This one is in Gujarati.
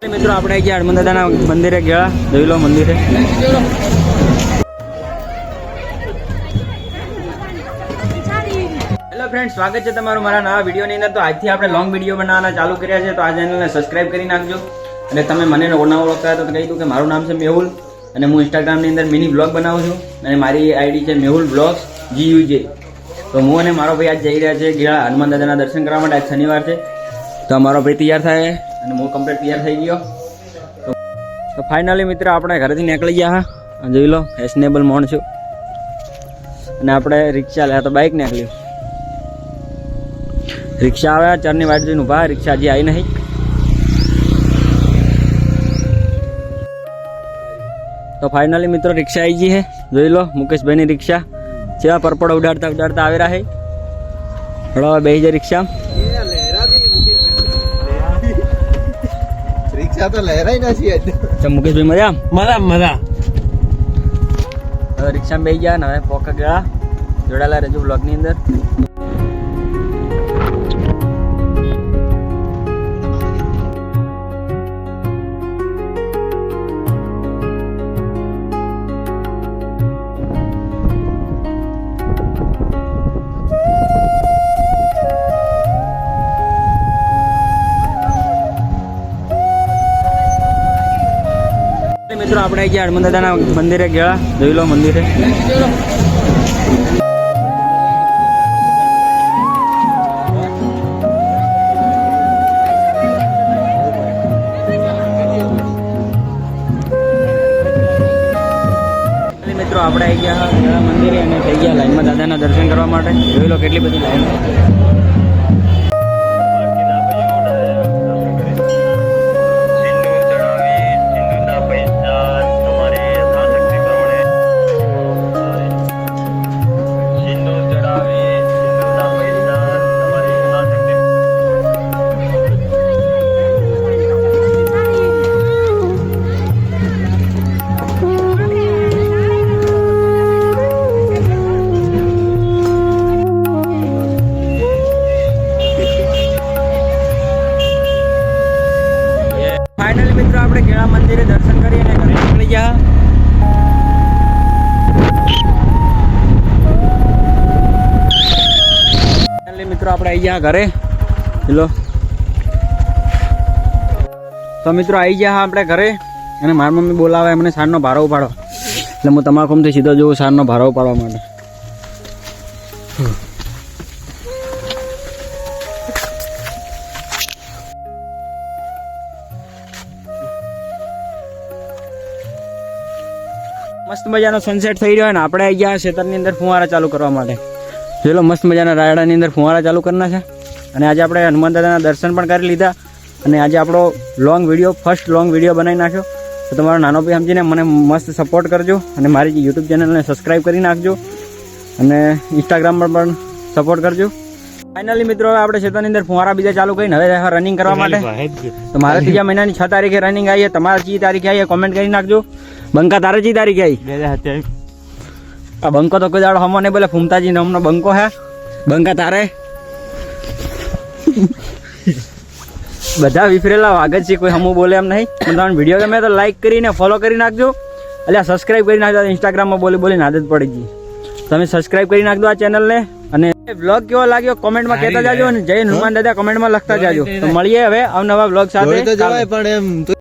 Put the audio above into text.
મિત્રો આપણે ગયા હનુમાન દાદાના મંદિરે ગયા, જોઈ લો મંદિરે. હેલો ફ્રેન્ડ, સ્વાગત છે તમારું મારા નવા વિડીયોની અંદર. તો આજથી આપણે લોંગ વિડીયો બનાવવાના ચાલુ કર્યા છે, તો આ ચેનલને સબસ્ક્રાઇબ કરી નાખજો. અને તમે મને ના ઓળખતા તો કહી દઉં કે મારું નામ છે મેહુલ અને હું ઇન્સ્ટાગ્રામની અંદર મિની બ્લોગ બનાવું છું અને મારી આઈડી છે મેહુલ બ્લોગ્સ GUJ. તો હું અને મારો ભાઈ આજ જઈ રહ્યા છે ગેળા હનુમાન દાદાના દર્શન કરવા માટે. આજ શનિવાર છે, તો મારો ભાઈ તૈયાર થાય અને હું કમ્પ્લીટ તૈયાર થઈ ગયો. તો ફાઇનલી મિત્ર આપણે ઘરેથી નીકળી ગયા. હા, જોઈ લો ફેશનેબલ મોણ છું. અને આપણે રિક્ષા લે તો બાઇક નીકળ્યું. રિક્ષા આવે 4ની વાટ જોઈને ઊભા, રિક્ષા હજી આવી નહીં. તો ફાઇનલી મિત્રો રિક્ષા આવી ગઈ છે, જોઈ લો મુકેશભાઈની રિક્ષા. જેવા પરપડ ઉડાડતા ઉડાડતા આવી રહ્યા છે. હળો બેસી જાય રિક્ષા. રિક્ષા તો લહેરાઈ નથી. મુકેશભાઈ મજા મજા. હવે રિક્ષામાં બેસી ગયા ને હવે પોકા ગયા જોડાયેલા રહેજો બ્લોગની અંદર. મિત્રો આપણે ગયા હનુમાન દાદાના મંદિરે ગયા, જોઈ લો મંદિરે. મિત્રો આપણે આવી ગયા મંદિરે અને થઈ ગયા લાઈનમાં દાદાના દર્શન કરવા માટે. જોઈ લો કેટલી બધી લાઈન. ફાઇનલી મિત્રો આપણે ગેળા મંદિરે દર્શન કરી અને ઘરે નીકળી ગયા. ફાઇનલી મિત્રો આપણે આવી ગયા ઘરે. હેલો, તો મિત્રો આવી ગયા આપણે ઘરે અને મારી મમ્મી બોલાવે મને સારનો ભારો ઉપાડો. એટલે હું તમારા કોમથી સીધો જોઉં સારનો ભારો ઉપાડવા માટે. મસ્ત મજાનો સનસેટ થઈ રહ્યો ને આપણે આવી ગયા ખેતરની અંદર ફુવારા ચાલુ કરવા માટે. જોઈ લો મસ્ત મજાના રાયડાની અંદર ફુવારા ચાલુ કરના છે. અને આજે આપણે હનુમાન દાદાના દર્શન પણ કરી લીધા અને આજે આપણો ફર્સ્ટ લોંગ વિડીયો બનાવી નાખ્યો. તો તમારો નાનો ભાઈ સમજીને મને મસ્ત સપોર્ટ કરજો અને મારી યુટ્યુબ ચેનલને સબસ્ક્રાઈબ કરી નાખજો અને ઇન્સ્ટાગ્રામ પર પણ સપોર્ટ કરજો. ફાઇનલી મિત્રો હવે આપણે ખેતરની અંદર ફુવારા બીજા ચાલુ કરીને હવે રનિંગ કરવા માટે. તો મારે 3 મહિનાની 6 તારીખે રનિંગ આવી. તમારે કઈ તારીખે આવી કોમેન્ટ કરી નાખજો. બંકા તારે કઈ તારીખે આવી? 2027. આ બંકો તો કોઈ દાડો હમો નહીં બોલે. ફૂમતાજી નામનો બંકો હે. બંકા તારે બધા વિફરેલા વાગત છે, કોઈ હમું બોલે એમ નહીં. તમને વિડીયો ગમે તો લાઈક કરીને ફોલો કરી નાખજો. એટલે સબસ્ક્રાઈબ કરી નાખજો. ઇન્સ્ટાગ્રામમાં બોલીને આદત પડી ગઈ. તમે સબસ્ક્રાઈબ કરી નાખજો આ ચેનલને. અને બ્લોગ કેવો લાગ્યો કોમેન્ટમાં કહેતા જાજો અને જય હનુમાન દાદા કોમેન્ટમાં લખતા જાજો. તો મળીએ હવે અવનવા બ્લોગ સાથે.